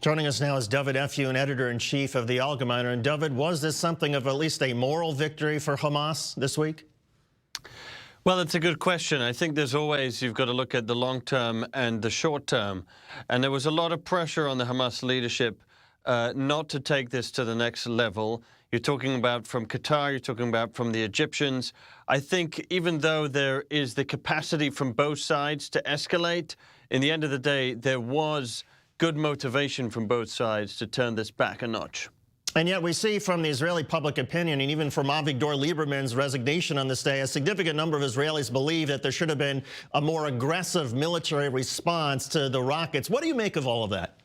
Joining us now is Dovid Efune, editor-in-chief of the Algemeiner. And Dovid, was this something of at least a moral victory for Hamas this week? Well, it's a good question. I think there's always, you've got to look at the long term and the short term. And there was a lot of pressure on the Hamas leadership not to take this to the next level. You're talking about from Qatar, you're talking about from the Egyptians. I think even though there is the capacity from both sides to escalate, in the end of the day, there was good motivation from both sides to turn this back a notch. And yet we see from the Israeli public opinion, and even from Avigdor Lieberman's resignation on this day, a significant number of Israelis believe that there should have been a more aggressive military response to the rockets. What do you make of all of that?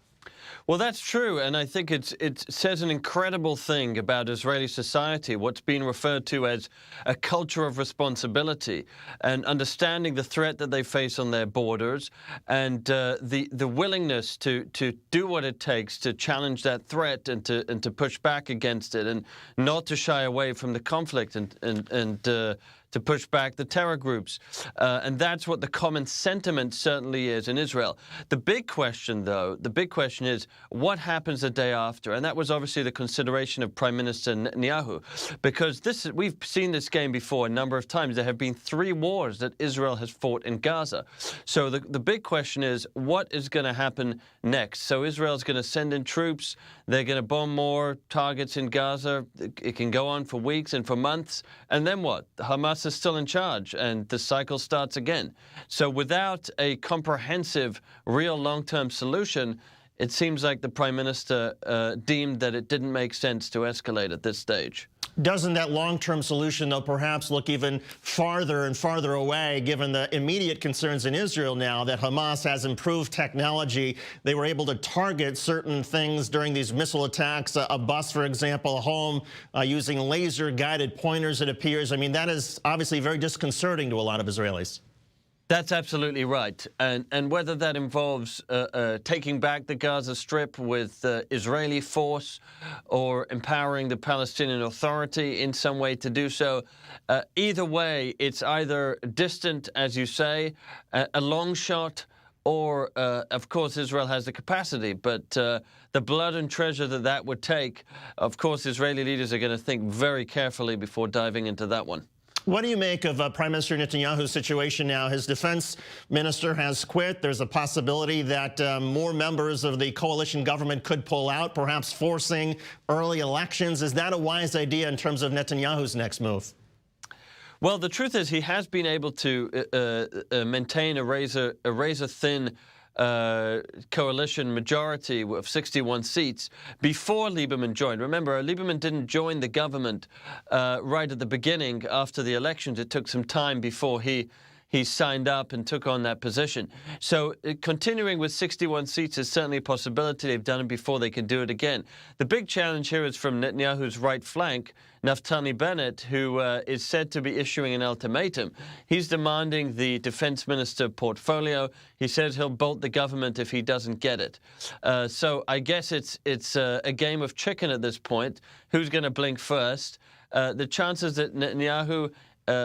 Well, that's true, and I think it says an incredible thing about Israeli society, what's been referred to as a culture of responsibility, and understanding the threat that they face on their borders, and the willingness to do what it takes to challenge that threat and to push back against it, and not to shy away from the conflict and to push back the terror groups. And that's what the common sentiment certainly is in Israel. The big question, though, is what happens the day after? And that was obviously the consideration of Prime Minister Netanyahu, because we've seen this game before a number of times. There have been 3 wars that Israel has fought in Gaza. So the big question is, what is going to happen next? So Israel's going to send in troops. They're going to bomb more targets in Gaza. It can go on for weeks and for months. And then what? Hamas is still in charge, and the cycle starts again. So without a comprehensive, real long-term solution, it seems like the Prime Minister deemed that it didn't make sense to escalate at this stage. Doesn't that long-term solution, though, perhaps look even farther and farther away, given the immediate concerns in Israel now that Hamas has improved technology? They were able to target certain things during these missile attacks, a bus, for example, a home, using laser-guided pointers, it appears. I mean, that is obviously very disconcerting to a lot of Israelis. That's absolutely right. And whether that involves taking back the Gaza Strip with Israeli force or empowering the Palestinian Authority in some way to do so, either way, it's either distant, as you say, a long shot, or, of course, Israel has the capacity. But the blood and treasure that would take, of course, Israeli leaders are going to think very carefully before diving into that one. What do you make of Prime Minister Netanyahu's situation now? His defense minister has quit. There's a possibility that more members of the coalition government could pull out, perhaps forcing early elections. Is that a wise idea in terms of Netanyahu's next move? Well, the truth is he has been able to maintain a razor-thin coalition majority of 61 seats before Lieberman joined. Remember, Lieberman didn't join the government right at the beginning after the elections. It took some time before he signed up and took on that position. So continuing with 61 seats is certainly a possibility. They've done it before. They can do it again. The big challenge here is from Netanyahu's right flank, Naftali Bennett, who is said to be issuing an ultimatum. He's demanding the defense minister portfolio. He says he'll bolt the government if he doesn't get it. So I guess it's a game of chicken at this point. Who's going to blink first? The chances that Netanyahu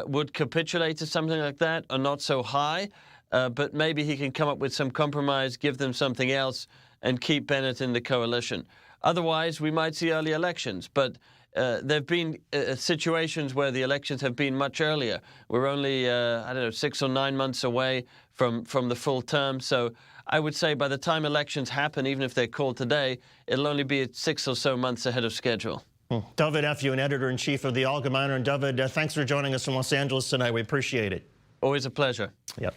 would capitulate to something like that are not so high, but maybe he can come up with some compromise, give them something else, and keep Bennett in the coalition. Otherwise, we might see early elections, but there have been situations where the elections have been much earlier. We're only, I don't know, 6 or 9 months away from the full term, so I would say by the time elections happen, even if they're called today, it'll only be 6 or so months ahead of schedule. Dovid Efune, editor-in-chief of the Algemeiner. And Dovid, thanks for joining us from Los Angeles tonight. We appreciate it. Always a pleasure. Yep.